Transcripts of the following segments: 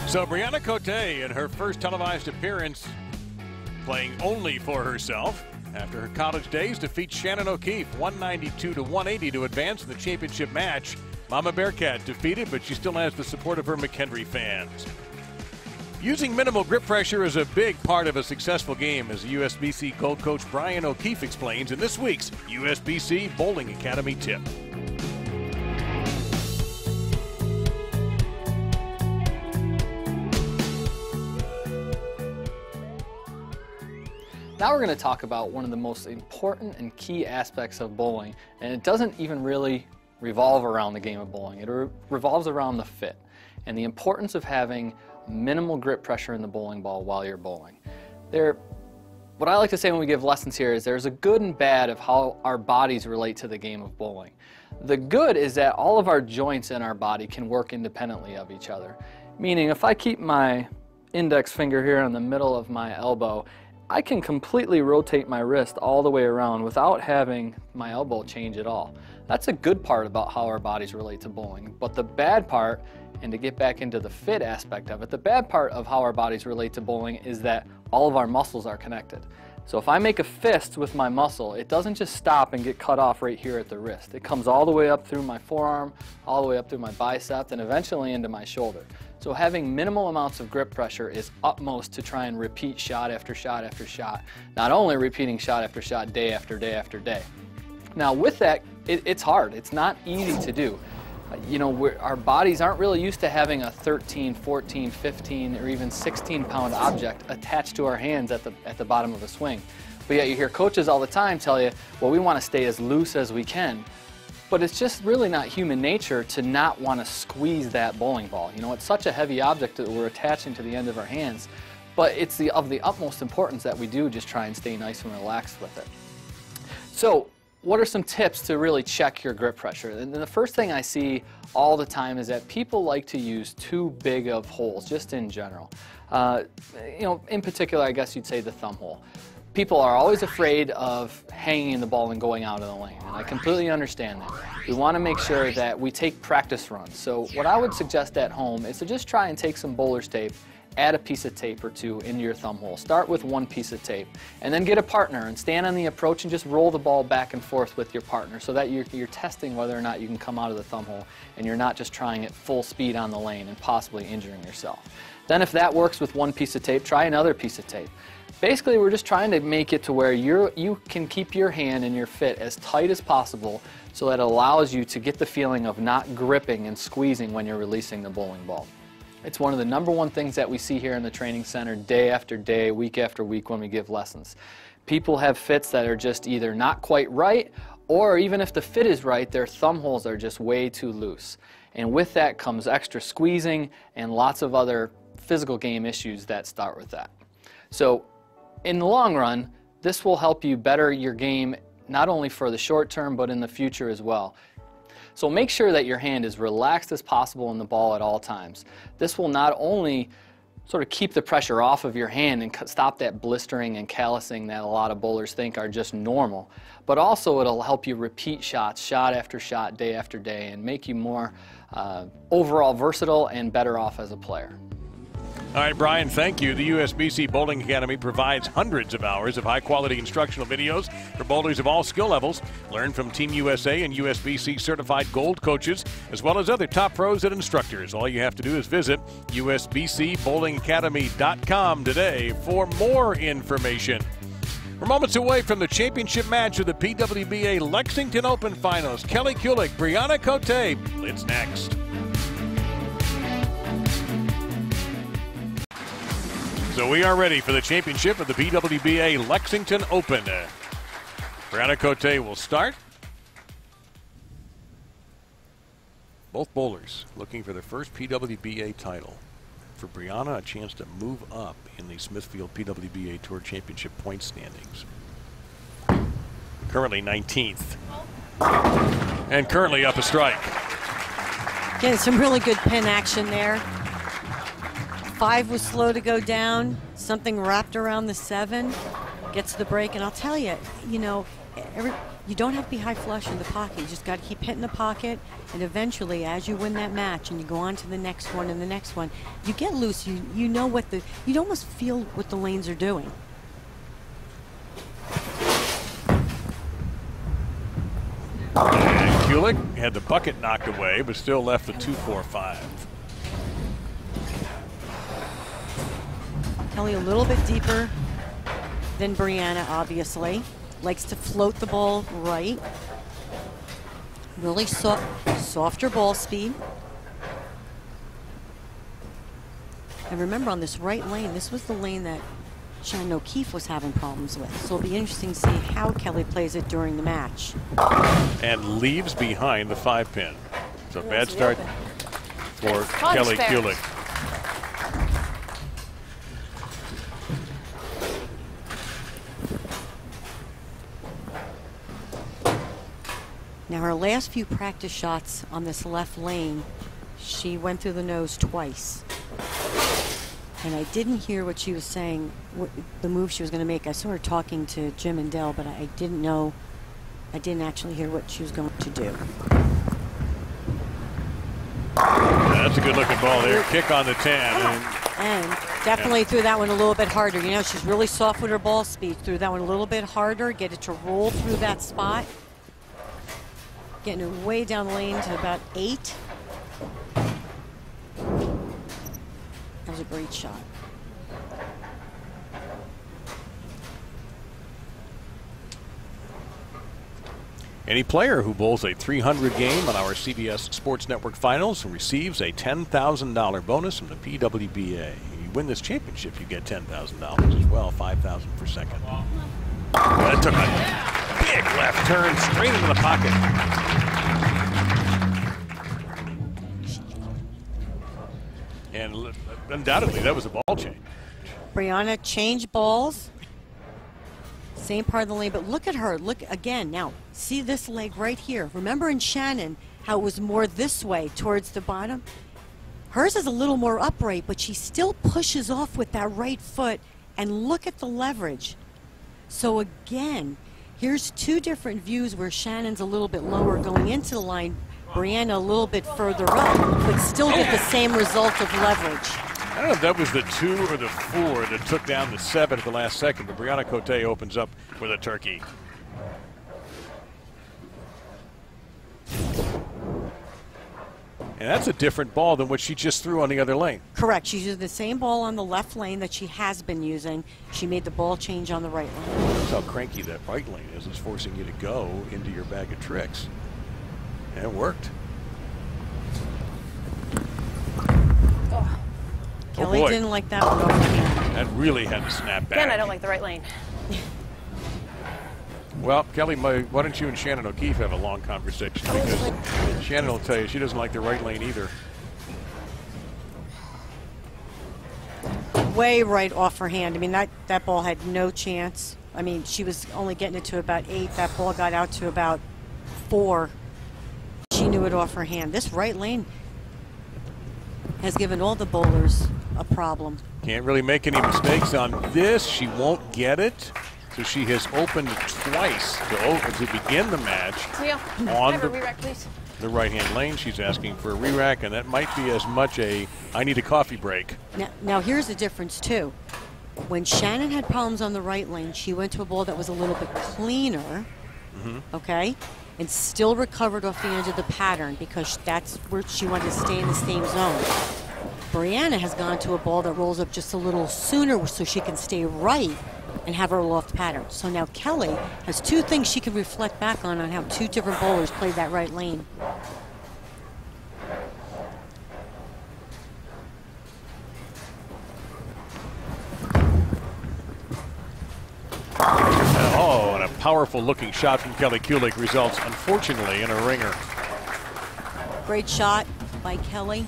So Brianna Cote in her first televised appearance playing only for herself after her college days defeats Shannon O'Keefe 192-180 to advance in the championship match. Mama Bearcat defeated, but she still has the support of her McHenry fans. Using minimal grip pressure is a big part of a successful game, as USBC Gold coach Brian O'Keefe explains in this week's USBC Bowling Academy tip. Now we're going to talk about one of the most important and key aspects of bowling, and it doesn't even really revolve around the game of bowling. It revolves around the fit and the importance of having minimal grip pressure in the bowling ball while you're bowling. What I like to say when we give lessons here is there's a good and bad of how our bodies relate to the game of bowling. The good is that all of our joints in our body can work independently of each other, meaning if I keep my index finger here in the middle of my elbow, I can completely rotate my wrist all the way around without having my elbow change at all. That's a good part about how our bodies relate to bowling. But the bad part, and to get back into the fit aspect of it, the bad part of how our bodies relate to bowling is that all of our muscles are connected. So if I make a fist with my muscle, it doesn't just stop and get cut off right here at the wrist. It comes all the way up through my forearm, all the way up through my bicep, and eventually into my shoulder. So having minimal amounts of grip pressure is utmost to try and repeat shot after shot after shot. Not only repeating shot after shot day after day after day. Now with that, it's hard. It's not easy to do. You know, our bodies aren't really used to having a 13, 14, 15, or even 16-pound object attached to our hands at the bottom of a swing. But yet you hear coaches all the time tell you, well, we want to stay as loose as we can. But it's just really not human nature to not want to squeeze that bowling ball. You know, it's such a heavy object that we're attaching to the end of our hands. But it's of the utmost importance that we do just try and stay nice and relaxed with it. So what are some tips to really check your grip pressure? And the first thing I see all the time is that people like to use too big of holes, just in general. You know, in particular, I guess you'd say the thumb hole. People are always afraid of hanging the ball and going out of the lane, and I completely understand that. We want to make sure that we take practice runs. So what I would suggest at home is to just try and take some bowler's tape, add a piece of tape or two into your thumb hole. Start with one piece of tape, and then get a partner and stand on the approach and just roll the ball back and forth with your partner so that you're testing whether or not you can come out of the thumb hole and you're not just trying at full speed on the lane and possibly injuring yourself. Then if that works with one piece of tape, try another piece of tape. Basically, we're just trying to make it to where you can keep your hand and your fit as tight as possible so that it allows you to get the feeling of not gripping and squeezing when you're releasing the bowling ball. It's one of the #1 things that we see here in the training center day after day, week after week when we give lessons. People have fits that are just either not quite right, or even if the fit is right, their thumb holes are just way too loose. And with that comes extra squeezing and lots of other physical game issues that start with that. So in the long run, this will help you better your game not only for the short term but in the future as well. So make sure that your hand is relaxed as possible in the ball at all times. This will not only sort of keep the pressure off of your hand and stop that blistering and callousing that a lot of bowlers think are just normal, but also it'll help you repeat shots, shot after shot, day after day, and make you more overall versatile and better off as a player. All right, Brian, thank you. The USBC Bowling Academy provides hundreds of hours of high-quality instructional videos for bowlers of all skill levels. Learn from Team USA and USBC certified gold coaches, as well as other top pros and instructors. All you have to do is visit usbcbowlingacademy.com today for more information. We're moments away from the championship match of the PWBA Lexington Open Finals. Kelly Kulik, Brianna Cote. It's next. So we are ready for the championship of the PWBA Lexington Open. Brianna Cote will start. Both bowlers looking for their first PWBA title. For Brianna, a chance to move up in the Smithfield PWBA Tour Championship point standings. Currently 19th. And currently up a strike. Getting some really good pin action there. 5 was slow to go down, something wrapped around the 7, gets the break, and I'll tell you, you know, you don't have to be high flush in the pocket. You just got to keep hitting the pocket, and eventually, as you win that match and you go on to the next one and the next one, you get loose. You know what you almost feel what the lanes are doing. And Kulik had the bucket knocked away, but still left the 2-4-5. Kelly a little bit deeper than Brianna, obviously. Likes to float the ball right. Really softer ball speed. And remember, on this right lane, this was the lane that Shannon O'Keefe was having problems with. So it'll be interesting to see how Kelly plays it during the match. And leaves behind the 5-pin. So bad start for Kelly Kulik. Now her last few practice shots on this left lane, she went through the nose twice. And I didn't hear what she was saying, the move she was going to make. I saw her talking to Jim and Dell, but I didn't know, I didn't actually hear what she was going to do. That's a good looking ball there. Kick on the 10. And definitely threw that one a little bit harder. You know, she's really soft with her ball speed. Threw that one a little bit harder, get it to roll through that spot. Getting it way down the lane to about 8. That was a great shot. Any player who bowls a 300 game on our CBS Sports Network Finals receives a $10,000 bonus from the PWBA. You win this championship, you get $10,000 as well, $5,000 per second. That took a big left turn straight into the pocket. And undoubtedly, that was a ball change. Brianna changed balls. Same part of the lane, but look at her. Look again. Now, see this leg right here. Remember in Shannon how it was more this way towards the bottom? Hers is a little more upright, but she still pushes off with that right foot. And look at the leverage. So again, here's two different views where Shannon's a little bit lower going into the line, Brianna a little bit further up, but still get the same result of leverage. I don't know if that was the 2 or the 4 that took down the 7 at the last second, but Brianna Cote opens up with a turkey. And that's a different ball than what she just threw on the other lane. Correct. She's using the same ball on the left lane that she has been using. She made the ball change on the right lane. That's how cranky that right lane is. It's forcing you to go into your bag of tricks. And it worked. Kelly didn't like that one. That really had to snap back. Again, I don't like the right lane. Well, Kelly, why don't you and Shannon O'Keefe have a long conversation? Because Shannon will tell you she doesn't like the right lane either. Way right off her hand. I mean, that ball had no chance. I mean, she was only getting it to about 8. That ball got out to about 4. She knew it off her hand. This right lane has given all the bowlers a problem. Can't really make any mistakes on this. She won't get it. So she has opened twice to begin the match on the right-hand lane. She's asking for a re-rack, and that might be as much a I need a coffee break. Now here's the difference, too. When Shannon had problems on the right lane, she went to a ball that was a little bit cleaner, okay, and still recovered off the edge of the pattern because that's where she wanted to stay in the same zone. Brianna has gone to a ball that rolls up just a little sooner so she can stay right and have her loft pattern. So now Kelly has 2 things she can reflect back on how 2 different bowlers played that right lane. Oh, and a powerful looking shot from Kelly Kulik results, unfortunately, in a ringer. Great shot by Kelly.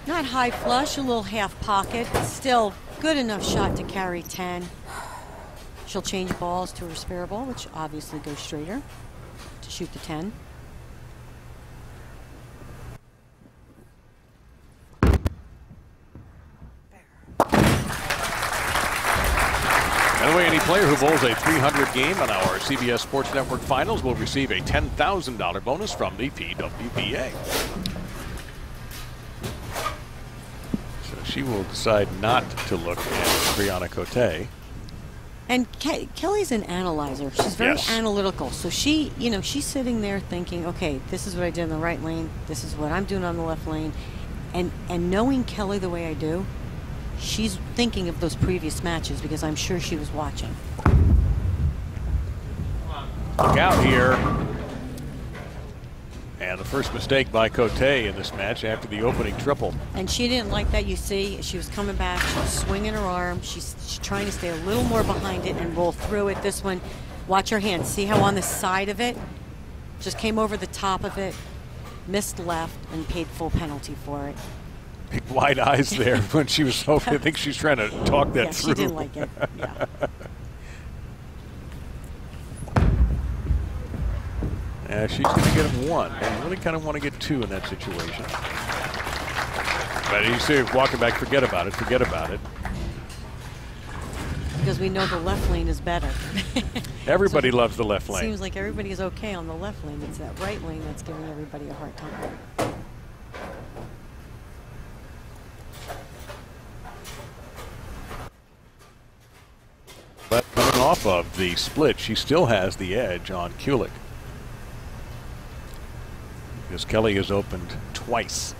Not high flush, a little half pocket, but still good enough shot to carry 10. She'll change balls to her spare ball, which obviously goes straighter to shoot the 10. player who bowls a 300 game on our CBS Sports Network finals will receive a $10,000 bonus from the PWBA. So she will decide not to look at Brianna Cote. And Kelly's an analyzer. She's very analytical. So she, you know, she's sitting there thinking, okay, this is what I did in the right lane. This is what I'm doing on the left lane. And knowing Kelly the way I do, she's thinking of those previous matches because I'm sure she was watching. Look out here. And the first mistake by Cote in this match after the opening triple. And she didn't like that. You see, she was coming back. She was swinging her arm. She's trying to stay a little more behind it and roll through it. This one, watch her hand. See how on the side of it, just came over the top of it, missed left, and paid full penalty for it. Big wide eyes there when she was hoping. I think she's trying to talk that through. She didn't like it. Yeah. She's going to get him one. And you really kind of want to get two in that situation. But you see, walking back, forget about it, forget about it. Because we know the left lane is better. Everybody loves the left lane. Seems like everybody is okay on the left lane. It's that right lane that's giving everybody a hard time. But coming off of the split, she still has the edge on Kulik. Because Kelly has opened twice.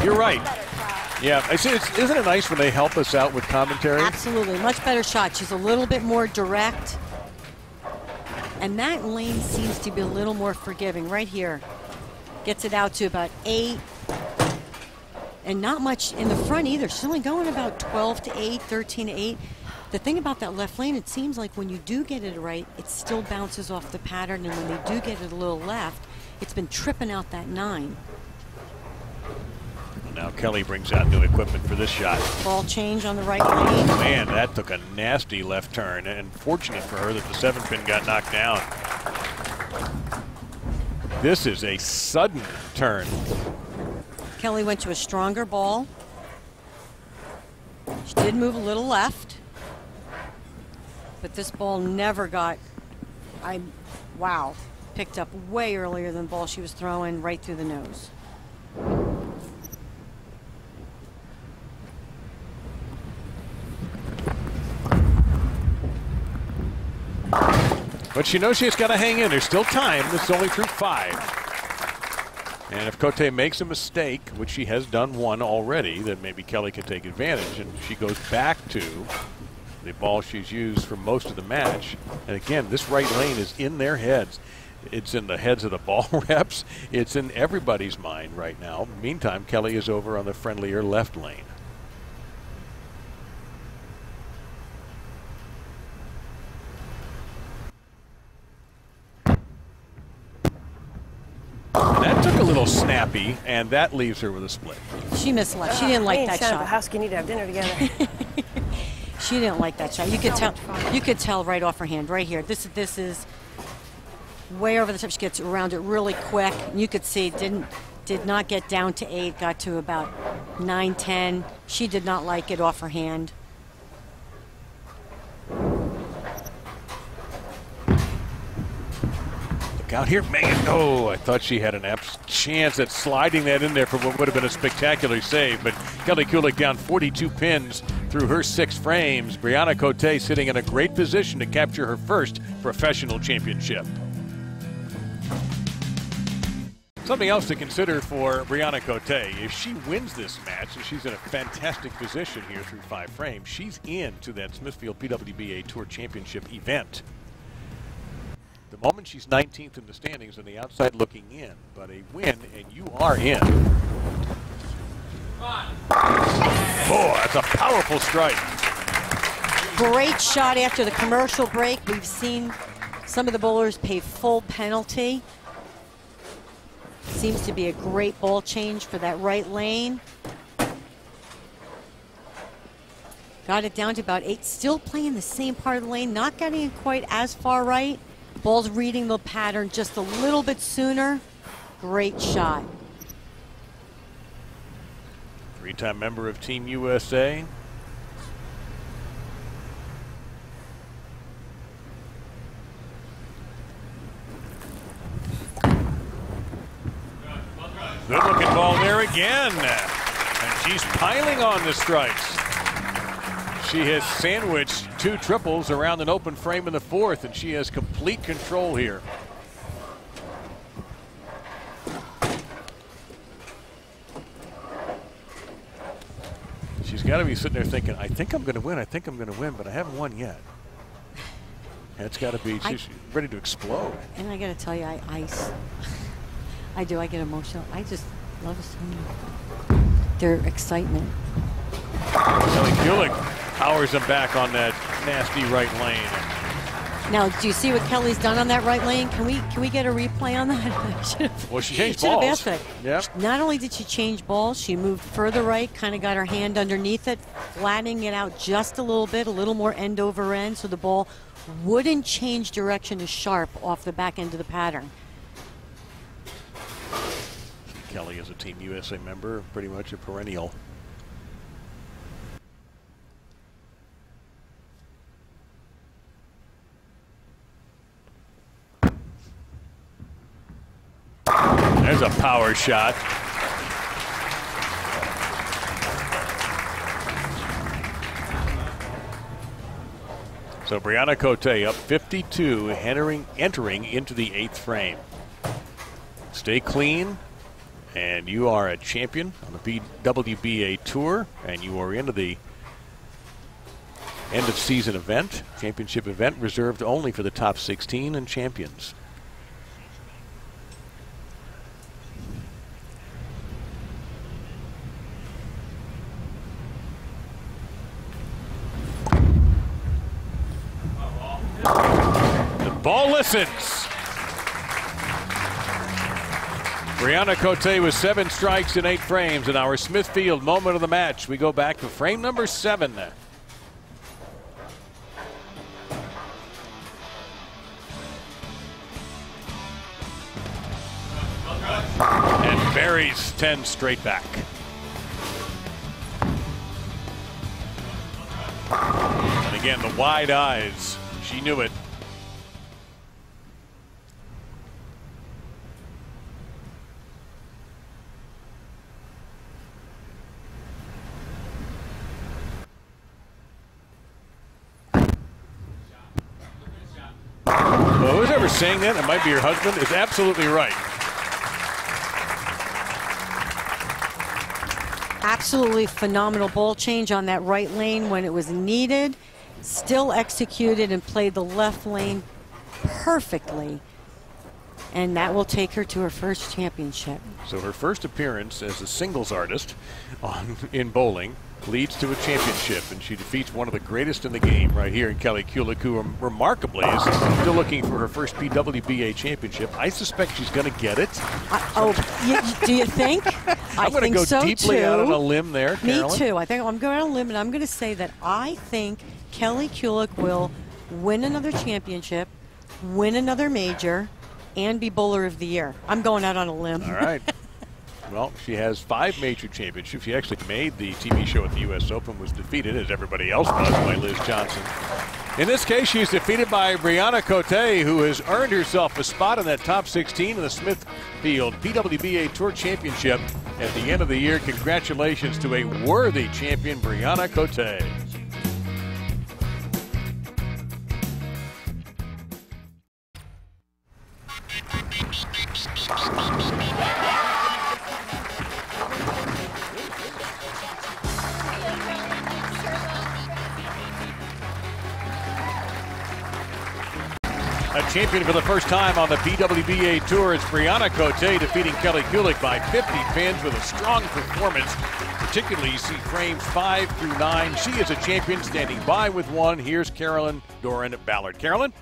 You're right. Yeah, I see. Isn't it nice when they help us out with commentary? Absolutely, much better shot. She's a little bit more direct. And that lane seems to be a little more forgiving right here. Gets it out to about 8. And not much in the front either. She's only going about 12 to 8, 13 to 8. The thing about that left lane, it seems like when you do get it right, it still bounces off the pattern. And when they do get it a little left, it's been tripping out that 9. Now Kelly brings out new equipment for this shot. Ball change on the right lane. Man, that took a nasty left turn. And fortunate for her that the 7-pin got knocked down. This is a sudden turn. Kelly went to a stronger ball. She did move a little left. But this ball never got, wow, picked up way earlier than the ball she was throwing right through the nose. But she knows she's got to hang in. There's still time. This is only through 5. And if Cote makes a mistake, which she has done one already, then maybe Kelly can take advantage. And she goes back to the ball she's used for most of the match. And again, this right lane is in their heads. It's in the heads of the ball reps. It's in everybody's mind right now. Meantime, Kelly is over on the friendlier left lane. That took a little snappy, and that leaves her with a split. She missed left. She didn't like that shot. How skinny to have dinner together. She didn't like that shot. You could tell. You could tell right off her hand, right here. This is way over the top. She gets around it really quick. You could see did not get down to 8. Got to about 9, 10. She did not like it off her hand. Out here, man. Oh, I thought she had an chance at sliding that in there for what would have been a spectacular save. But Kelly Kulik down 42 pins through her 6 frames. Brianna Cote sitting in a great position to capture her first professional championship. Something else to consider for Brianna Cote. If she wins this match, and she's in a fantastic position here through 5 frames, she's into that Smithfield PWBA Tour Championship event. The moment she's 19th in the standings on the outside looking in, but a win and you are in. Oh, that's a powerful strike. Great shot after the commercial break. We've seen some of the bowlers pay full penalty. Seems to be a great ball change for that right lane. Got it down to about 8. Still playing the same part of the lane, not getting it quite as far right. Ball's reading the pattern just a little bit sooner. Great shot. Three-time member of Team USA. Good-looking ball there again. And she's piling on the strikes. She has sandwiched 2 triples around an open frame in the 4th, and she has complete control here. She's got to be sitting there thinking, I think I'm going to win, I think I'm going to win, but I haven't won yet. That's got to be, she's ready to explode. And I got to tell you, I do, I get emotional. I just love their excitement. Kelly Kulik powers them back on that nasty right lane. Now, do you see what Kelly's done on that right lane? Can we get a replay on that? Well, she changed balls. Yep. Not only did she change balls, she moved further right, kind of got her hand underneath it, flattening it out just a little more end over end, so the ball wouldn't change direction as sharp off the back end of the pattern. Kelly is a Team USA member, pretty much a perennial. There's a power shot. So Brianna Cote up 52, entering into the 8th frame. Stay clean, and you are a champion on the PWBA Tour, and you are into the end of season event, championship event reserved only for the top 16 and champions. Ball listens. Brianna Cote with 7 strikes in 8 frames in our Smithfield moment of the match. We go back to frame number 7. And buries 10 straight back. And again, the wide eyes. She knew it. Well, who's ever saying that, it might be your husband, is absolutely right. Absolutely phenomenal ball change on that right lane when it was needed. Still executed and played the left lane perfectly. And that will take her to her first championship. So her first appearance as a singles artist in bowling leads to a championship, and she defeats one of the greatest in the game right here in Kelly Kulik, who remarkably is still looking for her first PWBA championship. I suspect she's going to get it. Do you think? I'm going to go so deeply too. out on a limb there, Carolyn. Me too. I think I'm going on a limb, and I'm going to say that I think Kelly Kulik will win another championship, win another major, and be Bowler of the Year. I'm going out on a limb. All right. Well, she has 5 major championships. She actually made the TV show at the U.S. Open, was defeated, as everybody else was, by Liz Johnson. In this case, she's defeated by Brianna Cote, who has earned herself a spot in that top 16 in the Smithfield PWBA Tour Championship at the end of the year. Congratulations to a worthy champion, Brianna Cote. A champion for the first time on the PWBA Tour is Brianna Cote, defeating Kelly Kulik by 50 pins with a strong performance. Particularly, you see frames 5 through 9. She is a champion, standing by with 1. Here's Carolyn Doran Ballard. Carolyn?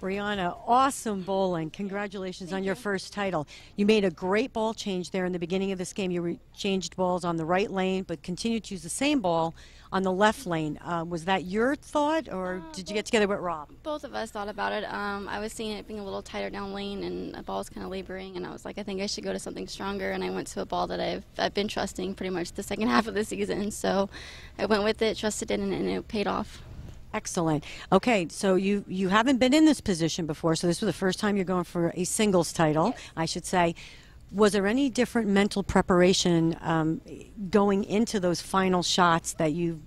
Brianna, awesome bowling. Congratulations on your first title. You made a great ball change there in the beginning of this game. You changed balls on the right lane, but continued to use the same ball on the left lane. Was that your thought, or did you get together with Rob? Both of us thought about it. I was seeing it being a little tighter down lane, and the ball was kind of laboring, and I was like, I think I should go to something stronger, and I went to a ball that I've been trusting pretty much the second half of the season. So I went with it, trusted it, and it paid off. Excellent. Okay, so you haven't been in this position before, so this was the first time you're going for a singles title, I should say. Was there any different mental preparation going into those final shots that you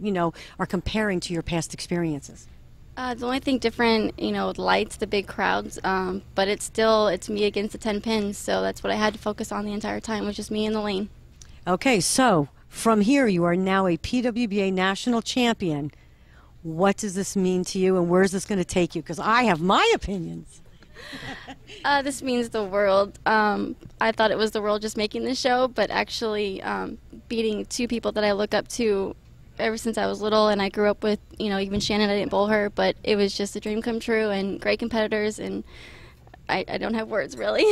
are comparing to your past experiences? The only thing different, the lights, the big crowds, but it's me against the 10 pins, so that's what I had to focus on the entire time, was just me in the lane. Okay, so from here you are now a PWBA national champion. What does this mean to you, and where is this going to take you? Because I have my opinions. This means the world. I thought it was the world just making this show, but actually beating two people that I look up to ever since I was little, and I grew up with, even Shannon, I didn't bowl her, but it was just a dream come true, and great competitors, and I don't have words, really.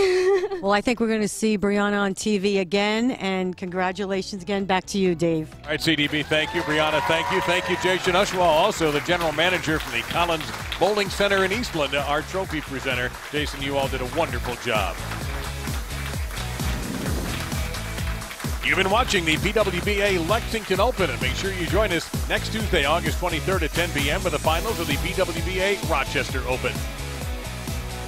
Well, I think we're going to see Brianna on TV again, and congratulations again. Back to you, Dave. All right, CDB, thank you. Brianna, thank you. Thank you, Jason Ushwall, also the general manager for the Collins Bowling Center in Eastland, our trophy presenter. Jason, you all did a wonderful job. You've been watching the PWBA Lexington Open, and make sure you join us next Tuesday, August 23rd at 10 p.m. for the finals of the PWBA Rochester Open.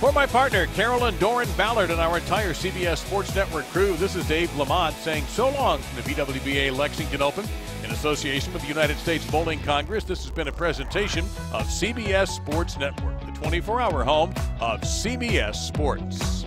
For my partner, Carolyn Doran Ballard, and our entire CBS Sports Network crew, this is Dave Lamont saying so long from the PWBA Lexington Open. In association with the United States Bowling Congress, this has been a presentation of CBS Sports Network, the 24-hour home of CBS Sports.